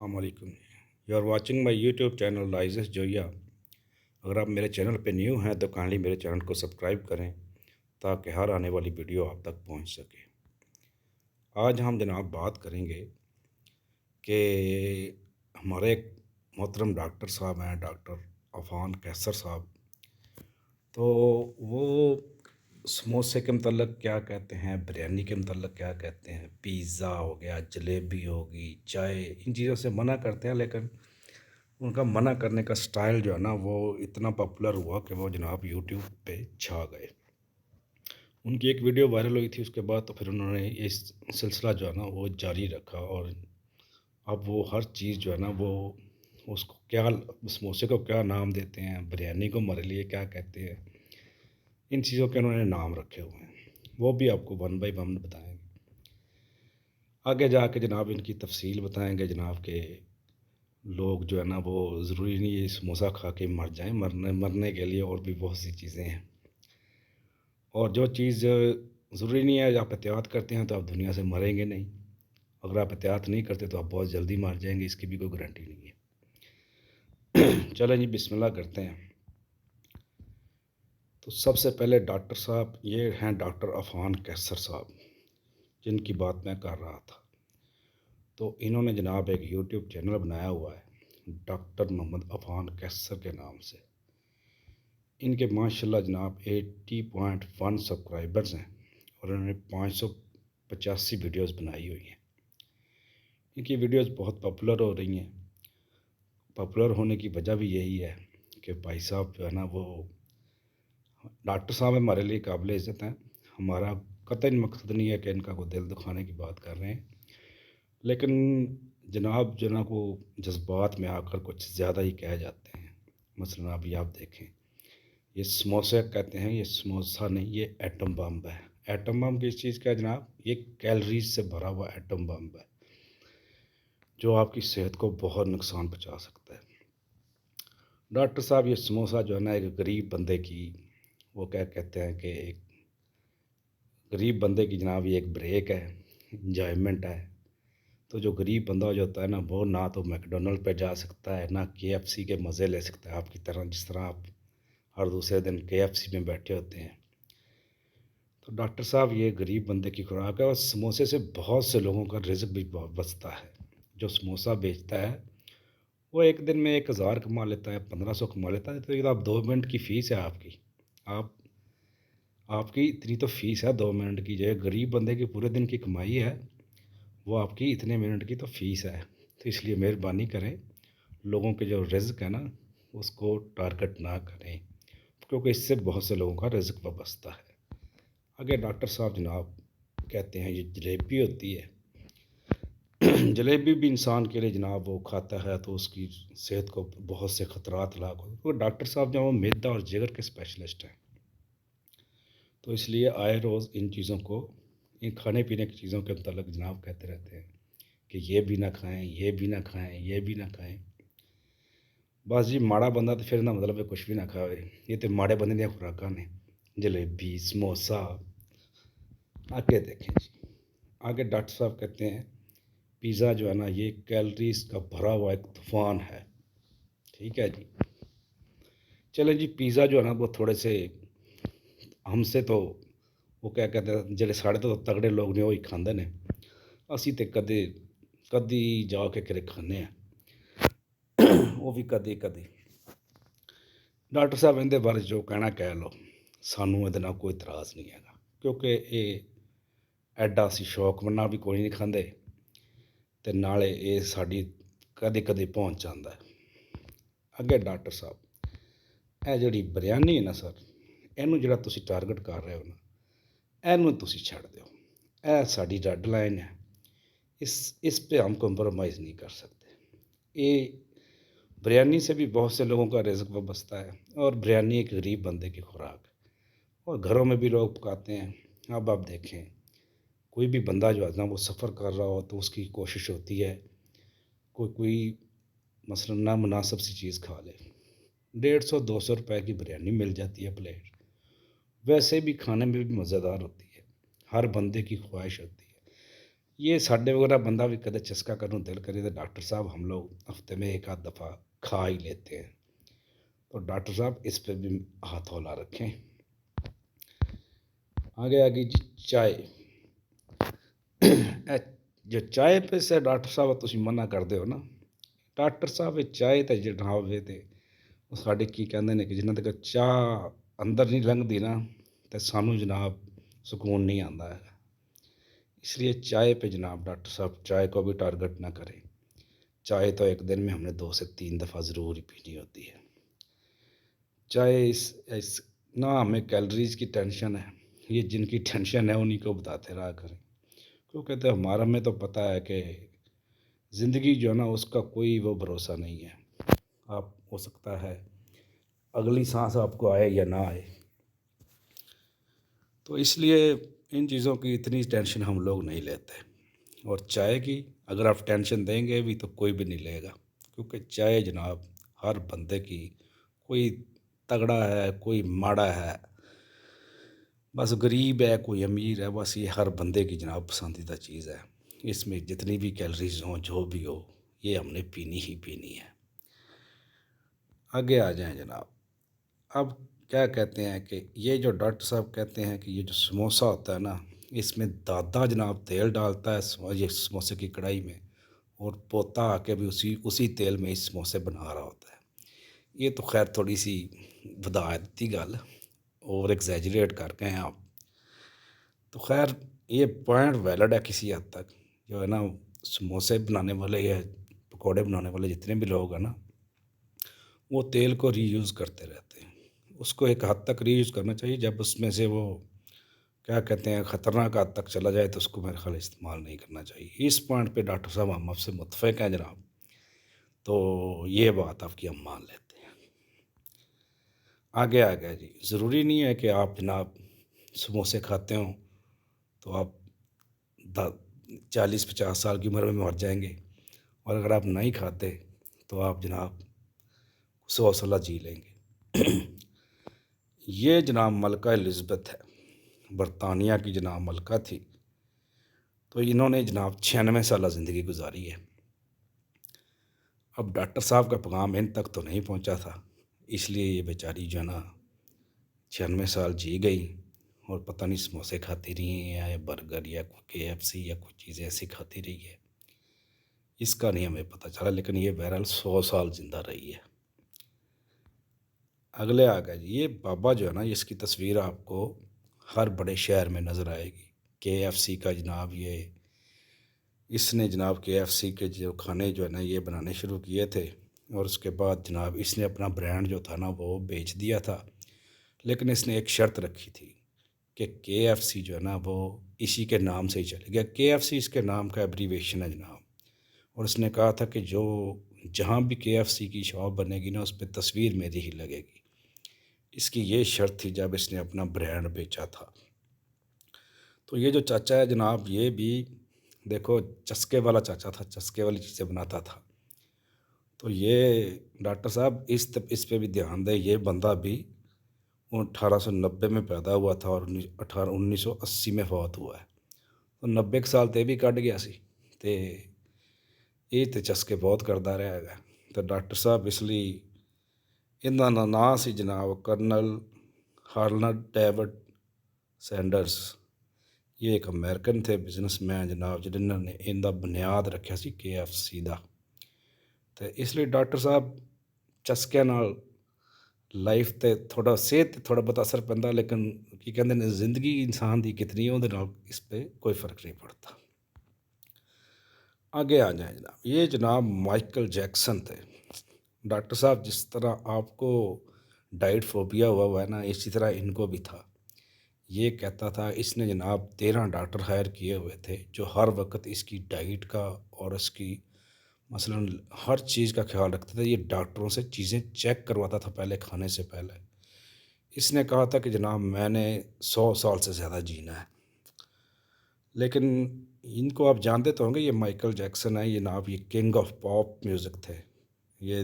السلام علیکم. You are watching my YouTube channel لائزس جویا. اگر آپ میرے چینل پہ نیو ہیں تو کائنڈلی میرے چینل کو سبسکرائب کریں تاکہ ہر آنے والی ویڈیو آپ تک پہنچ سکے. آج ہم جناب بات کریں گے کہ ہمارے ایک محترم ڈاکٹر صاحب ہیں، ڈاکٹر عفان قیصر صاحب. تو وہ سموسے کے متعلق کیا کہتے ہیں، بریانی کے متعلق کیا کہتے ہیں، پیزا ہو گیا، جلیبی ہوگی، چائے، ان چیزوں سے منع کرتے ہیں. لیکن ان کا منع کرنے کا سٹائل جو ہے نا وہ اتنا پاپولر ہوا کہ وہ جناب یوٹیوب پہ چھا گئے. ان کی ایک ویڈیو وائرل ہوئی تھی، اس کے بعد تو پھر انہوں نے اس سلسلہ جو ہے نا وہ جاری رکھا. اور اب وہ ہر چیز جو ہے نا وہ اس کو کیا، سموسے کو کیا نام دیتے ہیں، بریانی کو ہمارے لیے کیا کہتے ہیں، ان چیزوں کے انہوں نے نام رکھے ہوئے ہیں. وہ بھی آپ کو ون بائی ون بتائیں گے. آگے جا کے جناب ان کی تفصیل بتائیں گے جناب کہ لوگ جو ہے نا وہ ضروری نہیں ہے سموسہ کھا کے مر جائیں، مرنے کے لیے اور بھی بہت سی چیزیں ہیں. اور جو چیز ضروری نہیں ہے، آپ احتیاط کرتے ہیں تو آپ دنیا سے مریں گے نہیں. اگر آپ احتیاط نہیں کرتے تو آپ بہت جلدی مر جائیں گے، اس کی بھی کوئی گارنٹی نہیں ہے. چلیں جی بسم اللہ کرتے ہیں. تو سب سے پہلے ڈاکٹر صاحب یہ ہیں ڈاکٹر عفان قیصر صاحب، جن کی بات میں کر رہا تھا. تو انہوں نے جناب ایک یوٹیوب چینل بنایا ہوا ہے ڈاکٹر محمد عفان قیصر کے نام سے. ان کے ماشاءاللہ جناب 80.1 سبسکرائبرز ہیں اور انہوں نے 585 ویڈیوز بنائی ہوئی ہیں. ان کی ویڈیوز بہت پاپولر ہو رہی ہیں. پاپولر ہونے کی وجہ بھی یہی ہے کہ بھائی صاحب جو ہے نا وہ ڈاکٹر صاحب ہمارے لیے قابل عزت ہیں. ہمارا قطعی مقصد نہیں ہے کہ ان کا کوئی دل دکھانے کی بات کر رہے ہیں، لیکن جناب جو نا کو جذبات میں آ کر کچھ زیادہ ہی کہہ جاتے ہیں. مثلاً ابھی آپ دیکھیں، یہ سموسے کہتے ہیں، یہ سموسہ نہیں، یہ ایٹم بم ہے. ایٹم بم کس چیز کا ہے جناب؟ یہ کیلریز سے بھرا ہوا ایٹم بم ہے جو آپ کی صحت کو بہت نقصان پہنچا سکتا ہے. ڈاکٹر صاحب یہ سموسہ جو ہے نا ایک غریب بندے کی، وہ کیا کہتے ہیں کہ ایک غریب بندے کی جناب یہ ایک بریک ہے، انجوائمنٹ ہے. تو جو غریب بندہ جو ہوتا ہے نا وہ نہ تو میکڈونلڈ پہ جا سکتا ہے، نہ KFC کے مزے لے سکتا ہے آپ کی طرح، جس طرح آپ ہر دوسرے دن KFC میں بیٹھے ہوتے ہیں. تو ڈاکٹر صاحب یہ غریب بندے کی خوراک ہے. اور سموسے سے بہت سے لوگوں کا رزق بھی بچتا ہے. جو سموسہ بیچتا ہے وہ ایک دن میں 1000 کما لیتا ہے، 1500 کما لیتا ہے. تو یہ آپ 2 منٹ کی فیس ہے آپ کی، آپ کی اتنی تو فیس ہے 2 منٹ کی. جو غریب بندے کی پورے دن کی کمائی ہے وہ آپ کی اتنے منٹ کی تو فیس ہے. تو اس لیے مہربانی کریں، لوگوں کے جو رزق ہے نا اس کو ٹارگٹ نہ کریں، کیونکہ اس سے بہت سے لوگوں کا رزق وابستہ ہے. آگے ڈاکٹر صاحب جناب کہتے ہیں یہ جلیبی ہوتی ہے. جلیبی بھی انسان کے لیے جناب وہ کھاتا ہے تو اس کی صحت کو بہت سے خطرات لاحق ہوتے ہیں. کیونکہ ڈاکٹر صاحب جو وہ معدہ اور جگر کے اسپیشلسٹ ہیں، تو اس لیے آئے روز ان چیزوں کو، ان کھانے پینے کی چیزوں کے متعلق جناب کہتے رہتے ہیں کہ یہ بھی نہ کھائیں، یہ بھی نہ کھائیں، یہ بھی نہ کھائیں. بس جی ماڑا بندہ تو پھر نہ مطلب ہے کچھ بھی نہ کھاوے. یہ تو ماڑے بندے دیا خوراکاں نے، جلیبی، سموسہ. آگے دیکھیں جی، آگے ڈاکٹر صاحب کہتے ہیں پیزا جو ہے نا یہ کیلریز کا بھرا ہوا ایک طوفان ہے. ٹھیک ہے جی، چلیں جی. پیزا جو ہے نا وہ تھوڑے سے ہم سے تو وہ کیا کہتے ہیں جڑے ساڑے تو تگڑے لوگ نے وہی کھاندے نے، اسی تے کدی جا کے کرے کھانے ہیں، وہ بھی کدی کدی. ڈاکٹر صاحب اندے بارے جو کہنا کہہ لو، سانوں یہ کوئی اعتراض نہیں ہے گا، کیونکہ یہ ایڈا اسی شوق منا بھی کوئی نہیں کھاندے تے نالے یہ ساڈی کدی کدی پہنچ جاندہ ہے. اگے ڈاکٹر صاحب اے جڑی بریانی ہے نا سر، اینوں جڑا تسی ٹارگٹ کر رہے ہو نا، اینوں تسی چھڑ دیو. اے ساڈی ریڈ لائن ہے، اس پہ ہم کمپرومائز نہیں کر سکتے. یہ بریانی سے بھی بہت سے لوگوں کا رزق وابستہ ہے، اور بریانی ایک غریب بندے کی خوراک ہے، اور گھروں میں بھی لوگ پکاتے ہیں. اب آپ دیکھیں کوئی بھی بندہ جو ہے نا وہ سفر کر رہا ہو تو اس کی کوشش ہوتی ہے کوئی مثلاً نامناسب سی چیز کھا لے. 150-200 روپے کی بریانی مل جاتی ہے پلیٹ، ویسے بھی کھانے میں بھی مزیدار ہوتی ہے، ہر بندے کی خواہش ہوتی ہے. ये साढ़े वगैरह बंदा भी कदे चस्का करने दिल करे तो डॉक्टर साहब हम लोग हफ्ते में एक आध दफ़ा खा ही लेते हैं। तो डॉक्टर साहब इस पे भी हाथ हौला रखें। आगे आगे जी चाय। ਇਹ ਜੋ ਚਾਹ पे से डॉक्टर साहब ਤੁਸੀਂ ਮਨਾ ਕਰਦੇ ਹੋ ਨਾ, ਡਾਕਟਰ ਸਾਹਿਬ ਇਹ ਚਾਹ ਤਾਂ ਜਨਾਬ ਇਹ ਤੇ ਉਹ ਸਾਡੇ ਕੀ ਕਹਿੰਦੇ ਨੇ ਕਿ ਜਿਨ੍ਹਾਂ ਤੱਕ ਚਾਹ ਅੰਦਰ ਨਹੀਂ ਲੰਘਦੀ ਨਾ ਤੇ ਸਾਨੂੰ ਜਨਾਬ सुकून नहीं आता है। इसलिए चाय पे जनाब डॉक्टर साहब चाय को भी टारगेट ना करें। चाय तो एक दिन में हमने 2 से 3 दफ़ा ज़रूर ही पीनी होती है। चाय इस ना हमें कैलोरीज की टेंशन है, ये जिनकी टेंशन है उन्हीं को बताते रहा करें। क्यों कहते हैं हमारा में तो पता है कि ज़िंदगी जो है ना उसका कोई वो भरोसा नहीं है। आप हो सकता है अगली सांस आपको आए या ना आए। तो इसलिए इन चीज़ों की इतनी टेंशन हम लोग नहीं लेते। और चाय की अगर आप टेंशन देंगे भी तो कोई भी नहीं लेगा, क्योंकि चाय जनाब हर बंदे की, कोई तगड़ा है कोई माड़ा है, बस गरीब है कोई अमीर है, बस ये हर बंदे की जनाब पसंदीदा चीज़ है। इसमें जितनी भी कैलोरीज हों जो भी हो ये हमने पीनी ही पीनी है। आगे आ जाएं जनाब। अब क्या कहते हैं कि ये जो डॉक्टर साहब कहते हैं कि ये जो समोसा होता है ना इसमें दादा जनाब तेल डालता है ये समोसे की कढ़ाई में, और पोता आके भी उसी तेल में इस समोसे बना रहा होता है। ये तो खैर थोड़ी सी बदायती गल ओवर एग्जैजरेट कर गए हैं आप। तो खैर ये पॉइंट वैलिड है किसी हद तक। जो है ना समोसे बनाने वाले या पकौड़े बनाने वाले जितने भी लोग हैं ना वो तेल को रीयूज़ करते रहते हैं। उसको एक हद तक रीयूज़ करना चाहिए, जब उसमें से वो क्या कहते हैं ख़तरनाक हद तक चला जाए तो उसको मेरे ख्याल इस्तेमाल नहीं करना चाहिए। इस पॉइंट पे डॉक्टर साहब हम आपसे मुत्तफ़िक़ हैं जनाब। तो ये बात आपकी हम मान लेते हैं। आगे आ गया जी। ज़रूरी नहीं है कि आप जनाब समोसे खाते हों तो आप 40-50 साल की उम्र में मर जाएंगे, और अगर आप नहीं खाते तो आप जनाब 100 साल जी लेंगे। ये जनाब मलका एलिज़ाबेथ है, बरतानिया की जनाब मलका थी। तो इन्होंने जनाब 96 साल ज़िंदगी गुजारी है। अब डॉक्टर साहब का पैगाम इन तक तो नहीं पहुंचा था, इसलिए ये बेचारी जो है ना 96 साल जी गई, और पता नहीं समोसे खाती रही हैं या बर्गर या कोई KFC या कुछ चीज़ें ऐसी खाती रही है, इसका नहीं हमें पता चला। लेकिन ये बहरहाल 100 साल जिंदा रही है। अगले आ गया जी। ये बाबा जो है ना इसकी तस्वीर आपको हर बड़े शहर में नज़र आएगी। KFC का जनाब ये इसने जनाब KFC के जो खाने जो है ना ये बनाने शुरू किए थे, और उसके बाद जनाब इसने अपना ब्रांड जो था ना वो बेच दिया था। लेकिन इसने एक शर्त रखी थी कि KFC जो है ना वो इसी के नाम से ही चलेगा। KFC इसके नाम का एब्रीवेशन है जनाब। और उसने कहा था कि जो जहाँ भी KFC की शॉप बनेगी ना उस पर तस्वीर मेरी ही लगेगी। इसकी ये शर्त थी जब इसने अपना ब्रांड बेचा था। तो ये जो चाचा है जनाब ये भी देखो चस्के वाला चाचा था, चस्के वाली चीज़ें बनाता था। तो ये डॉक्टर साहब इस पे भी ध्यान दें। ये बंदा भी 1890 में पैदा हुआ था और 1980 में फौत हुआ है। तो 90 साल ते भी कट गया सी ते ये तो चस्के बहुत करता रहा है। तो डॉक्टर साहब इसलिए इन्हों का नाम से जनाब कर्नल हार्लड डेविड सैंडर्स। ये एक अमेरिकन थे बिजनेसमैन जनाब जिन्होंने इनका बुनियाद रखा सी KFC का। तो इसलिए डॉक्टर साहब चस्किया नाल लाइफ ते थोड़ा सेहत थोड़ा बहुत असर पैंदा, लेकिन की कहते हैं जिंदगी इंसान की कितनी है उहदे नाल इस पर कोई फ़र्क नहीं पड़ता। आगे आ जाए जनाब। ये जनाब माइकल जैक्सन थे। डॉक्टर साहब जिस तरह आपको डाइट फोबिया हुआ है ना इसी तरह इनको भी था। ये कहता था इसने जनाब 13 डॉक्टर हायर किए हुए थे जो हर वक्त इसकी डाइट का और इसकी मसलन हर चीज़ का ख्याल रखते थे। ये डॉक्टरों से चीज़ें चेक करवाता था पहले खाने से पहले। इसने कहा था कि जनाब मैंने 100 साल से ज़्यादा जीना है। लेकिन इनको आप जानते तो होंगे, ये माइकल जैक्सन है। ये जनाब ये किंग ऑफ पॉप म्यूज़िक थे। ये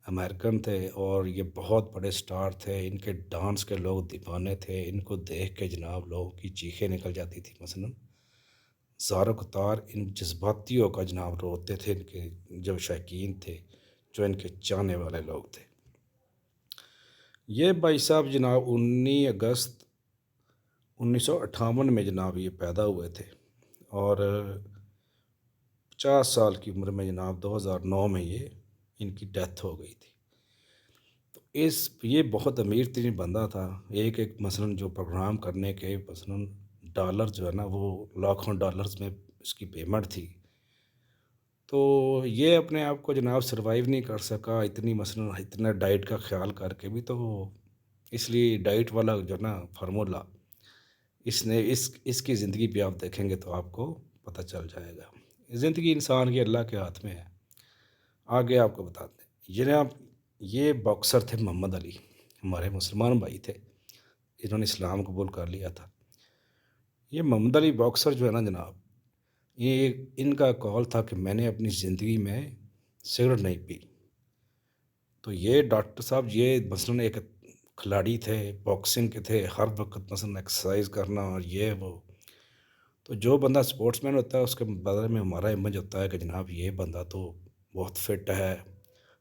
अमेरिकन थे और ये बहुत बड़े स्टार थे। इनके डांस के लोग दीवाने थे। इनको देख के जनाब लोगों की चीखें निकल जाती थी। मसलन ज़ारो क़तार इन जज्बातियों का जनाब रोते थे इनके जो शौकीन थे, जो इनके चाहने वाले लोग थे। ये भाई साहब जनाब 19 अगस्त 1958 में जनाब ये पैदा हुए थे और 50 साल की उम्र में जनाब 2009 में ये इनकी डेथ हो गई थी। तो ये बहुत अमीर तरीन बंदा था। एक मसलन जो प्रोग्राम करने के मसलन डॉलर जो है ना वो लाखों डॉलर्स में इसकी पेमेंट थी। तो ये अपने आप को जनाब सर्वाइव नहीं कर सका इतनी मसलन इतना डाइट का ख़्याल करके भी, तो इसलिए डाइट वाला जो ना फार्मूला इसने इसकी ज़िंदगी पे आप देखेंगे तो आपको पता चल जाएगा। ज़िंदगी इंसान की अल्लाह के हाथ में है। आगे आपको बताते हैं जनाब, ये बॉक्सर थे मोहम्मद अली, हमारे मुसलमान भाई थे, इन्होंने इस्लाम कबूल कर लिया था। ये मोहम्मद अली बॉक्सर जो है ना जनाब, ये इनका कॉल था कि मैंने अपनी ज़िंदगी में सिगरेट नहीं पी। तो ये डॉक्टर साहब ये मसलन एक खिलाड़ी थे, बॉक्सिंग के थे, हर वक्त मसलन एक्सरसाइज करना और ये वो। तो जो बंदा स्पोर्ट्समैन होता है उसके बारे में हमारा इमेज होता है कि जनाब ये बंदा तो बहुत फिट है,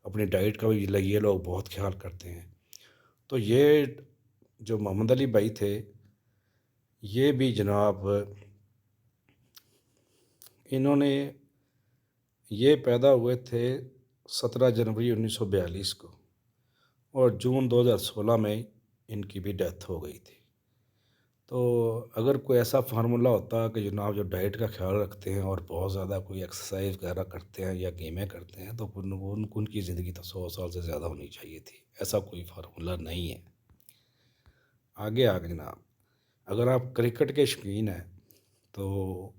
अपनी डाइट का भी ये लोग बहुत ख्याल करते हैं। तो ये जो मोहम्मद अली भाई थे, ये भी जनाब इन्होंने ये पैदा हुए थे 17 जनवरी 1942 को और जून 2016 में इनकी भी डेथ हो गई थी। तो अगर कोई ऐसा फार्मूला होता कि जनाब जो डाइट का ख्याल रखते हैं और बहुत ज़्यादा कोई एक्सरसाइज वगैरह करते हैं या गेमें करते हैं, तो उनकी ज़िंदगी तो 100 साल से ज़्यादा होनी चाहिए थी। ऐसा कोई फार्मूला नहीं है। आगे जनाब, अगर आप क्रिकेट के शौकीन हैं तो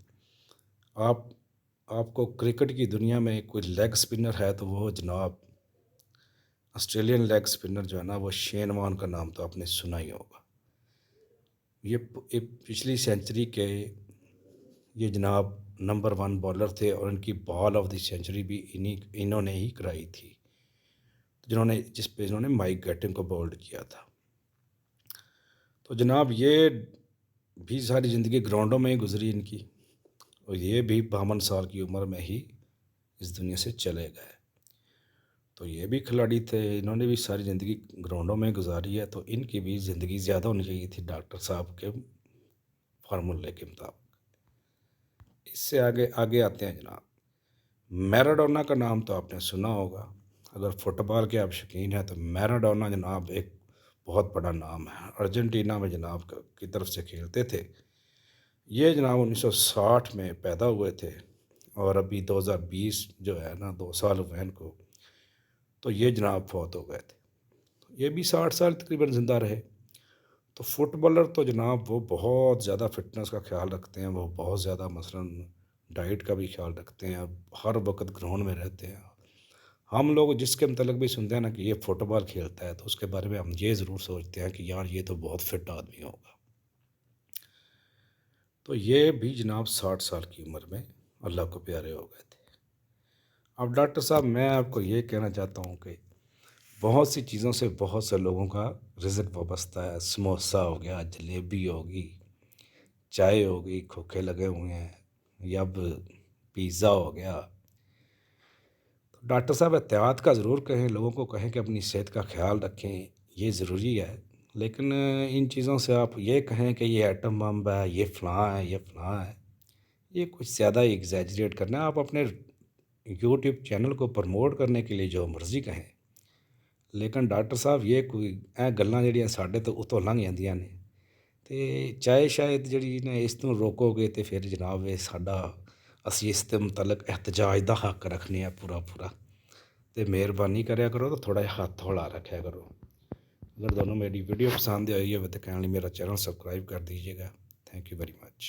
आपको क्रिकेट की दुनिया में कोई लेग स्पिनर है तो वो जनाब ऑस्ट्रेलियन लेग स्पिनर जो है ना वो शेन वॉर्न का नाम तो आपने सुना ही होगा। ये पिछली सेंचुरी के ये जनाब नंबर 1 बॉलर थे और इनकी बॉल ऑफ द सेंचुरी भी इन्होंने ही कराई थी, जिस पे इन्होंने माइक गैटिंग को बोल्ड किया था। तो जनाब ये भी सारी ज़िंदगी ग्राउंडों में ही गुजरी इनकी और ये भी 52 साल की उम्र में ही इस दुनिया से चले गए। तो ये भी खिलाड़ी थे, इन्होंने भी सारी ज़िंदगी ग्राउंडों में गुजारी है, तो इनकी भी ज़िंदगी ज़्यादा होनी चाहिए थी डॉक्टर साहब के फार्मूले के मुताबिक। इससे आगे आते हैं जनाब, मैराडोना का नाम तो आपने सुना होगा। अगर फुटबॉल के आप शौकीन हैं तो मैराडोना जनाब एक बहुत बड़ा नाम है। अर्जेंटीना में जनाब की तरफ से खेलते थे। ये जनाब 1960 में पैदा हुए थे और अभी 2020 जो है ना 2 साल हुए इनको, तो ये जनाब फौत हो गए थे। ये भी 60 साल तकरीबन ज़िंदा रहे। तो फुटबॉलर तो जनाब वो बहुत ज़्यादा फ़िटनेस का ख्याल रखते हैं, वो बहुत ज़्यादा मसलन डाइट का भी ख्याल रखते हैं, हर वक्त ग्राउंड में रहते हैं। हम लोग जिसके मतलब भी सुनते हैं ना कि ये फुटबॉल खेलता है तो उसके बारे में हम ये ज़रूर सोचते हैं कि यार ये तो बहुत फिट आदमी होगा। तो ये भी जनाब 60 साल की उम्र में अल्लाह को प्यारे हो गए थे। अब डॉक्टर साहब मैं आपको ये कहना चाहता हूँ कि बहुत सी चीज़ों से बहुत से लोगों का रिज़्क वाबस्ता है। समोसा हो गया, जलेबी होगी, चाय हो गई, खोखे लगे हुए हैं, या अब पिज़्ज़ा हो गया। तो डॉक्टर साहब एहतियात का ज़रूर कहें, लोगों को कहें कि अपनी सेहत का ख़्याल रखें, ये ज़रूरी है। लेकिन इन चीज़ों से आप ये कहें कि ये एटम बम है, ये फ़लाँ है, ये फ़लाँ है, ये कुछ ज़्यादा ही एग्जैजरेट करना है। आप अपने यूट्यूब चैनल को प्रमोट करने के लिए जो मर्ज़ी कहें, लेकिन डॉक्टर साहब ये कोई गल्लां ਜਿਹੜੀਆਂ ਸਾਡੇ ਤੋਂ ਉਤੋਂ ਲੰਘ ਜਾਂਦੀਆਂ ਨੇ ਤੇ ਚਾਹੇ ਸ਼ਾਇਦ ਜਿਹੜੀ ਨੇ ਇਸ ਤੋਂ ਰੋਕੋਗੇ ਤੇ ਫਿਰ ਜਨਾਬ ਇਹ ਸਾਡਾ ਅਸੀਂ ਇਸ ਦੇ ਮੁਤਲਕ ਇhtਜਾਜ ਦਾ ਹੱਕ ਰੱਖਨੇ ਆ ਪੂਰਾ ਤੇ ਮਿਹਰਬਾਨੀ ਕਰਿਆ ਕਰੋ ਤੇ ਥੋੜਾ ਜਿਹਾ ਹੱਥ ਹੌਲਾ ਰੱਖਿਆ ਕਰੋ। अगर दोनों मेरी वीडियो पसंद आई है तो काइंडली मेरा चैनल सब्सक्राइब कर दीजिएगा। Thank you very much.